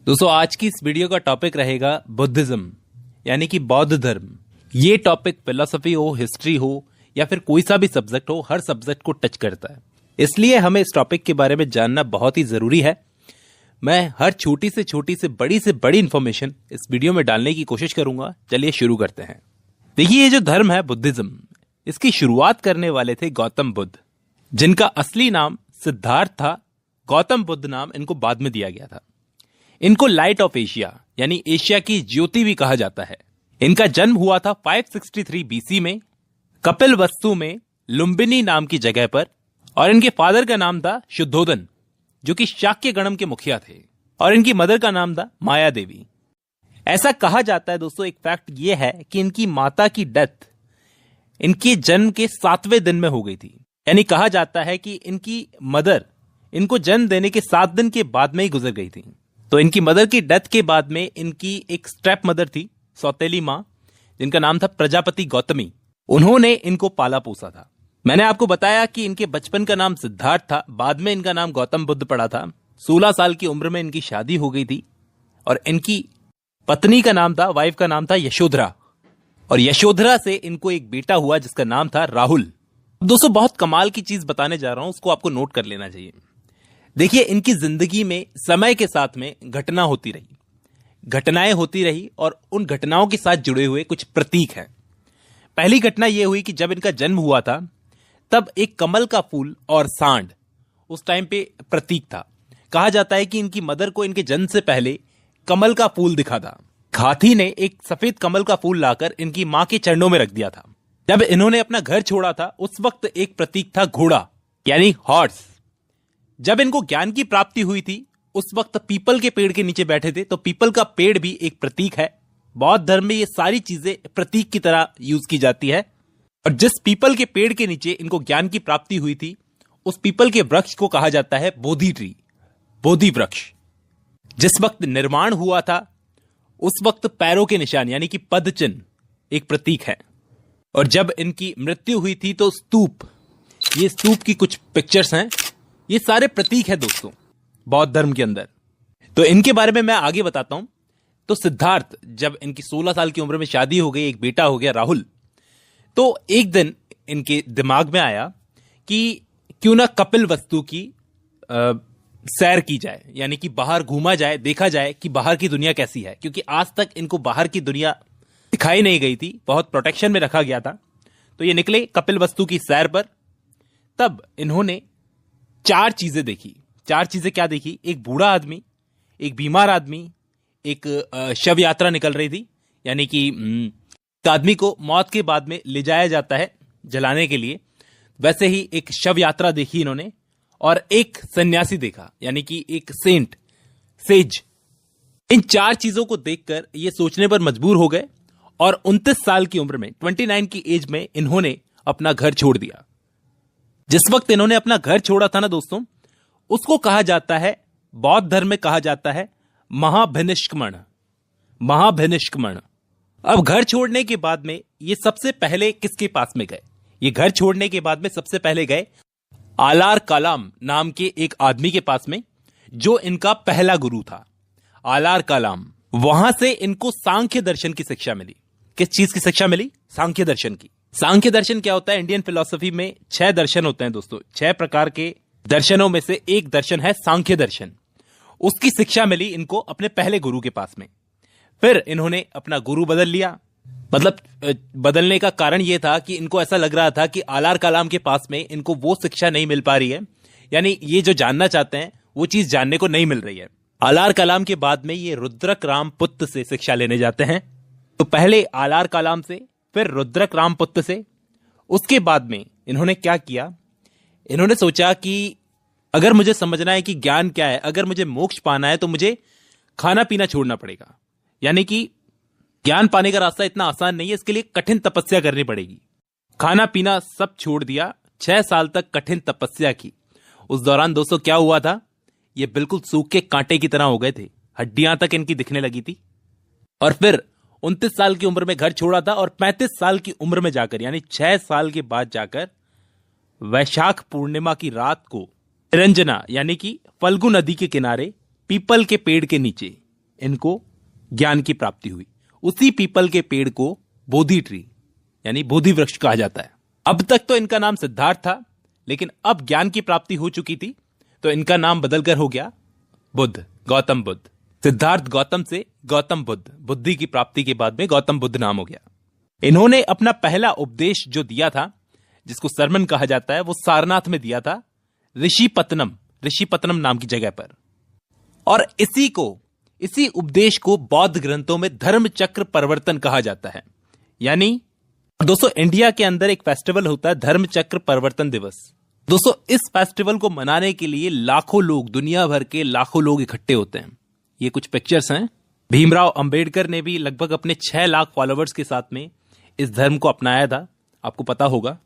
दोस्तों आज की इस वीडियो का टॉपिक रहेगा बुद्धिज्म यानी कि बौद्ध धर्म। ये टॉपिक फिलोसफी हो, हिस्ट्री हो या फिर कोई सा भी सब्जेक्ट हो, हर सब्जेक्ट को टच करता है, इसलिए हमें इस टॉपिक के बारे में जानना बहुत ही जरूरी है। मैं हर छोटी से बड़ी इंफॉर्मेशन इस वीडियो में डालने की कोशिश करूंगा। चलिए शुरू करते हैं। देखिए, ये जो धर्म है बुद्धिज्म, इसकी शुरुआत करने वाले थे गौतम बुद्ध, जिनका असली नाम सिद्धार्थ था। गौतम बुद्ध नाम इनको बाद में दिया गया था। इनको लाइट ऑफ एशिया यानी एशिया की ज्योति भी कहा जाता है। इनका जन्म हुआ था 563 बीसी में कपिलवस्तु में लुम्बिनी नाम की जगह पर, और इनके फादर का नाम था शुद्धोदन, जो कि शाक्य गणम के मुखिया थे, और इनकी मदर का नाम था माया देवी। ऐसा कहा जाता है दोस्तों, एक फैक्ट यह है कि इनकी माता की डेथ इनके जन्म के 7वें दिन में हो गई थी। यानी कहा जाता है कि इनकी मदर इनको जन्म देने के 7 दिन के बाद में ही गुजर गई थी। तो इनकी मदर की डेथ के बाद में इनकी एक स्टेप मदर थी, सौतेली मां, जिनका नाम था प्रजापति गौतमी। उन्होंने इनको पाला पोसा था। मैंने आपको बताया कि इनके बचपन का नाम सिद्धार्थ था, बाद में इनका नाम गौतम बुद्ध पड़ा था। 16 साल की उम्र में इनकी शादी हो गई थी, और इनकी पत्नी का नाम था, वाइफ का नाम था यशोधरा, और यशोधरा से इनको एक बेटा हुआ जिसका नाम था राहुल। दोस्तों बहुत कमाल की चीज बताने जा रहा हूं, उसको आपको नोट कर लेना चाहिए। देखिए, इनकी जिंदगी में समय के साथ में घटनाएं होती रही, और उन घटनाओं के साथ जुड़े हुए कुछ प्रतीक हैं। पहली घटना यह हुई कि जब इनका जन्म हुआ था, तब एक कमल का फूल और सांड उस टाइम पे प्रतीक था। कहा जाता है कि इनकी मदर को इनके जन्म से पहले कमल का फूल दिखा था। हाथी ने एक सफेद कमल का फूल लाकर इनकी मां के चरणों में रख दिया था। जब इन्होंने अपना घर छोड़ा था, उस वक्त एक प्रतीक था घोड़ा यानी हॉर्स। जब इनको ज्ञान की प्राप्ति हुई थी, उस वक्त पीपल के पेड़ के नीचे बैठे थे, तो पीपल का पेड़ भी एक प्रतीक है। बौद्ध धर्म में ये सारी चीजें प्रतीक की तरह यूज की जाती है। और जिस पीपल के पेड़ के नीचे इनको ज्ञान की प्राप्ति हुई थी, उस पीपल के वृक्ष को कहा जाता है बोधि ट्री, बोधि वृक्ष। जिस वक्त निर्माण हुआ था, उस वक्त पैरों के निशान यानी कि पद चिन्ह एक प्रतीक है। और जब इनकी मृत्यु हुई थी, तो स्तूप, ये स्तूप की कुछ पिक्चर्स हैं, ये सारे प्रतीक है दोस्तों बौद्ध धर्म के अंदर। तो इनके बारे में मैं आगे बताता हूं। तो सिद्धार्थ, जब इनकी 16 साल की उम्र में शादी हो गई, एक बेटा हो गया राहुल, तो एक दिन इनके दिमाग में आया कि क्यों ना कपिलवस्तु की सैर की जाए, यानी कि बाहर घूमा जाए, देखा जाए कि बाहर की दुनिया कैसी है, क्योंकि आज तक इनको बाहर की दुनिया दिखाई नहीं गई थी, बहुत प्रोटेक्शन में रखा गया था। तो ये निकले कपिलवस्तु की सैर पर। तब इन्होंने 4 चीजें देखी। 4 चीजें क्या देखी? एक बूढ़ा आदमी, एक बीमार आदमी, एक शव यात्रा निकल रही थी, यानी कि एक आदमी को मौत के बाद में ले जाया जाता है जलाने के लिए, वैसे ही एक शव यात्रा देखी इन्होंने। और एक सन्यासी देखा, यानी कि एक सेज। इन 4 चीजों को देखकर ये सोचने पर मजबूर हो गए, और 29 साल की उम्र में, 29 की एज में इन्होंने अपना घर छोड़ दिया। जिस वक्त इन्होंने अपना घर छोड़ा था ना दोस्तों, उसको कहा जाता है, बौद्ध धर्म में कहा जाता है महाभिनिष्क्रमण। अब घर छोड़ने के बाद में ये सबसे पहले किसके पास में गए? ये घर छोड़ने के बाद में सबसे पहले गए आलार कालाम नाम के एक आदमी के पास में, जो इनका पहला गुरु था, आलार कालाम। वहां से इनको सांख्य दर्शन की शिक्षा मिली। किस चीज की शिक्षा मिली? सांख्य दर्शन की। सांख्य दर्शन क्या होता है? इंडियन फिलॉसफी में 6 दर्शन होते हैं दोस्तों। 6 प्रकार के दर्शनों में से एक दर्शन है सांख्य दर्शन। उसकी शिक्षा मिली इनको अपने पहले गुरु के पास में। फिर इन्होंने अपना गुरु बदल लिया। मतलब बदलने का कारण यह था कि इनको ऐसा लग रहा था कि आलार कलाम के पास में इनको वो शिक्षा नहीं मिल पा रही है, यानी ये जो जानना चाहते हैं वो चीज जानने को नहीं मिल रही है। आलार कलाम के बाद में ये रुद्रक रामपुत्र से शिक्षा लेने जाते हैं। तो पहले आलार कलाम से, फिर रुद्रक रामपुत्र से। उसके बाद में इन्होंने क्या किया? इन्होंने सोचा कि अगर मुझे समझना है कि ज्ञान क्या है, अगर मुझे मोक्ष पाना है, तो मुझे खाना पीना छोड़ना पड़ेगा। यानी कि ज्ञान पाने का रास्ता इतना आसान नहीं है, इसके लिए कठिन तपस्या करनी पड़ेगी। खाना पीना सब छोड़ दिया, 6 साल तक कठिन तपस्या की। उस दौरान दोस्तों क्या हुआ था? ये बिल्कुल सूखे कांटे की तरह हो गए थे, हड्डियां तक इनकी दिखने लगी थी। और फिर 29 साल की उम्र में घर छोड़ा था, और 35 साल की उम्र में जाकर, यानी 6 साल के बाद जाकर, वैशाख पूर्णिमा की रात को निरंजना यानी कि फल्गु नदी के किनारे पीपल के पेड़ के नीचे इनको ज्ञान की प्राप्ति हुई। उसी पीपल के पेड़ को बोधि ट्री यानी बोधि वृक्ष कहा जाता है। अब तक तो इनका नाम सिद्धार्थ था, लेकिन अब ज्ञान की प्राप्ति हो चुकी थी तो इनका नाम बदलकर हो गया बुद्ध, गौतम बुद्ध। सिद्धार्थ गौतम से गौतम बुद्ध, बुद्धि की प्राप्ति के बाद में गौतम बुद्ध नाम हो गया। इन्होंने अपना पहला उपदेश जो दिया था, जिसको सरमन कहा जाता है, वो सारनाथ में दिया था, ऋषिपत्तनम नाम की जगह पर। और इसी उपदेश को बौद्ध ग्रंथों में धर्म चक्र परिवर्तन कहा जाता है। यानी दोस्तों, इंडिया के अंदर एक फेस्टिवल होता है धर्म चक्र परिवर्तन दिवस। दोस्तों, इस फेस्टिवल को मनाने के लिए लाखों लोग, दुनिया भर के लाखों लोग इकट्ठे होते हैं। ये कुछ पिक्चर्स हैं। भीमराव अंबेडकर ने भी लगभग अपने 6 लाख फॉलोअर्स के साथ में इस धर्म को अपनाया था, आपको पता होगा।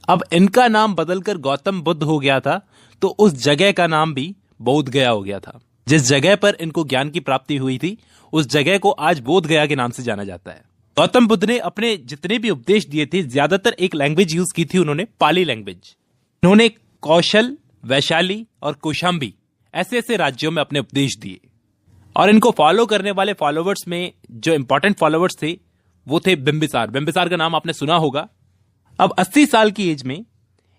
अब इनका नाम बदलकर गौतम बुद्ध हो गया था, तो उस जगह का नाम भी बोध गया हो गया था। जिस जगह पर इनको ज्ञान की प्राप्ति हुई थी, उस जगह को आज बोध गया के नाम से जाना जाता है। गौतम बुद्ध ने अपने जितने भी उपदेश दिए थे, ज्यादातर एक लैंग्वेज यूज की थी उन्होंने, पाली लैंग्वेज। उन्होंने कौशल, वैशाली और कौशाम्बी ऐसे राज्यों में अपने उपदेश दिए। और इनको फॉलो करने वाले फॉलोवर्स में जो इंपॉर्टेंट फॉलोवर्स थे वो थे बिंबिसार। बिंबिसार का नाम आपने सुना होगा। अब 80 साल की एज में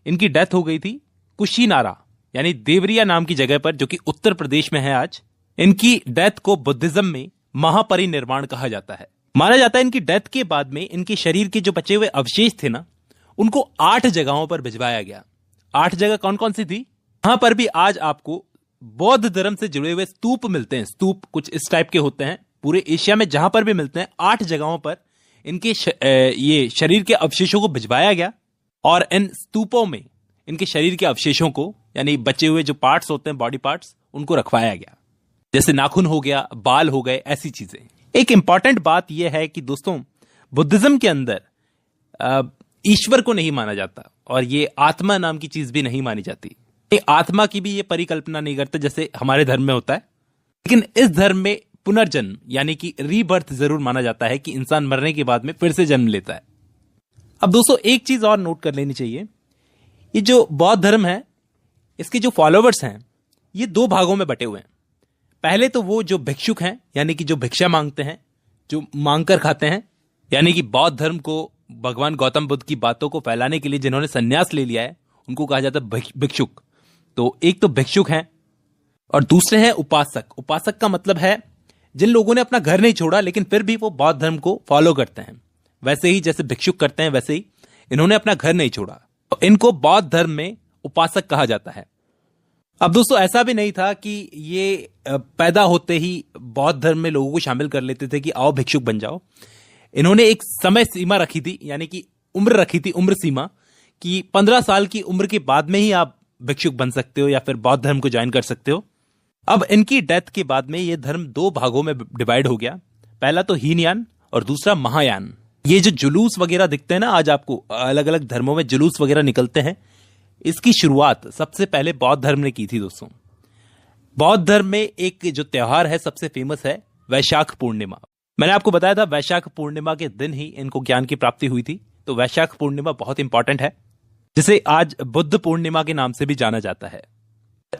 इनकी डेथ हो गई थी कुशीनारा यानी देवरिया नाम की जगह पर, जो कि उत्तर प्रदेश में है आज। इनकी डेथ को बुद्धिज्म में महापरिनिर्वाण कहा जाता है। माना जाता है इनकी डेथ के बाद में इनके शरीर के जो बचे हुए अवशेष थे ना, उनको 8 जगहों पर भिजवाया गया। 8 जगह कौन कौन सी थी? वहां पर भी आज आपको बौद्ध धर्म से जुड़े हुए स्तूप मिलते हैं। स्तूप कुछ इस टाइप के होते हैं, पूरे एशिया में जहां पर भी मिलते हैं। 8 जगहों पर इनके ये शरीर के अवशेषों को भिजवाया गया और इन स्तूपों में इनके शरीर के अवशेषों को, यानी बचे हुए जो पार्ट्स होते हैं, बॉडी पार्ट्स, उनको रखवाया गया। जैसे नाखून हो गया, बाल हो गए, ऐसी चीजें। एक इंपॉर्टेंट बात यह है कि दोस्तों, बुद्धिज्म के अंदर ईश्वर को नहीं माना जाता और ये आत्मा नाम की चीज भी नहीं मानी जाती। आत्मा की भी ये परिकल्पना नहीं करते जैसे हमारे धर्म में होता है। लेकिन इस धर्म में पुनर्जन्म यानी कि रीबर्थ जरूर माना जाता है कि इंसान मरने के बाद में फिर से जन्म लेता है। अब दोस्तों, एक चीज और नोट कर लेनी चाहिए। ये जो बौद्ध धर्म है, इसके जो फॉलोवर्स हैं, ये 2 भागों में बटे हुए हैं। पहले तो वो जो भिक्षुक हैं, यानी कि जो भिक्षा मांगते हैं, जो मांग कर खाते हैं, यानी कि बौद्ध धर्म को, भगवान गौतम बुद्ध की बातों को फैलाने के लिए जिन्होंने संन्यास ले लिया है, उनको कहा जाता है भिक्षुक। तो एक तो भिक्षुक हैं और दूसरे हैं उपासक। उपासक का मतलब है जिन लोगों ने अपना घर नहीं छोड़ा लेकिन फिर भी वो बौद्ध धर्म को फॉलो करते हैं। वैसे ही जैसे भिक्षुक करते हैं, वैसे ही इन्होंने अपना घर नहीं छोड़ा, तो इनको बौद्ध धर्म में उपासक कहा जाता है। अब दोस्तों, ऐसा भी नहीं था कि ये पैदा होते ही बौद्ध धर्म में लोगों को शामिल कर लेते थे कि आओ भिक्षुक बन जाओ। इन्होंने एक समय सीमा रखी थी, यानी कि उम्र रखी थी, उम्र सीमा, कि 15 साल की उम्र के बाद में ही आप भिक्षुक बन सकते हो या फिर बौद्ध धर्म को ज्वाइन कर सकते हो। अब इनकी डेथ के बाद में ये धर्म 2 भागों में डिवाइड हो गया। पहला तो हीनयान और दूसरा महायान। ये जो जुलूस वगैरह दिखते हैं ना, आज आपको अलग अलग धर्मों में जुलूस वगैरह निकलते हैं, इसकी शुरुआत सबसे पहले बौद्ध धर्म ने की थी। दोस्तों, बौद्ध धर्म में एक जो त्योहार है सबसे फेमस है वैशाख पूर्णिमा। मैंने आपको बताया था वैशाख पूर्णिमा के दिन ही इनको ज्ञान की प्राप्ति हुई थी। तो वैशाख पूर्णिमा बहुत इंपॉर्टेंट है, जिसे आज बुद्ध पूर्णिमा के नाम से भी जाना जाता है।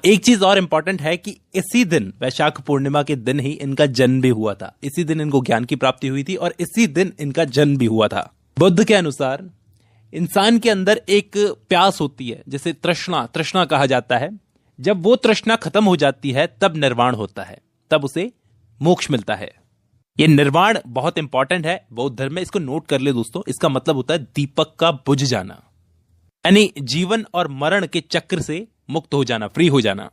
एक चीज और इंपॉर्टेंट है कि इसी दिन, वैशाख पूर्णिमा के दिन ही इनका जन्म भी हुआ था। इसी दिन इनको ज्ञान की प्राप्ति हुई थी और इसी दिन इनका जन्म भी हुआ था। बुद्ध के अनुसार इंसान के अंदर एक प्यास होती है, जिसे तृष्णा कहा जाता है। जब वो तृष्णा खत्म हो जाती है तब निर्वाण होता है, तब उसे मोक्ष मिलता है। ये निर्वाण बहुत इंपॉर्टेंट है बौद्ध धर्म में, इसको नोट कर ले दोस्तों। इसका मतलब होता है दीपक का बुझ जाना, यानी जीवन और मरण के चक्र से मुक्त हो जाना, फ्री हो जाना।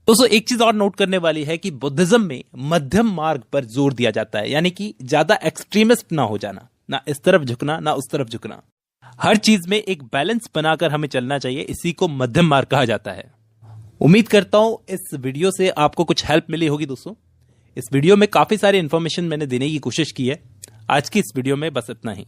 दोस्तों, एक चीज और नोट करने वाली है कि बुद्धिज्म में मध्यम मार्ग पर जोर दिया जाता है, यानी कि ज्यादा एक्सट्रीमिस्ट ना हो जाना, ना इस तरफ झुकना ना उस तरफ झुकना। हर चीज में एक बैलेंस बनाकर हमें चलना चाहिए, इसी को मध्यम मार्ग कहा जाता है। उम्मीद करता हूं इस वीडियो से आपको कुछ हेल्प मिली होगी। दोस्तों, इस वीडियो में काफी सारी इंफॉर्मेशन मैंने देने की कोशिश की है। आज की इस वीडियो में बस इतना ही।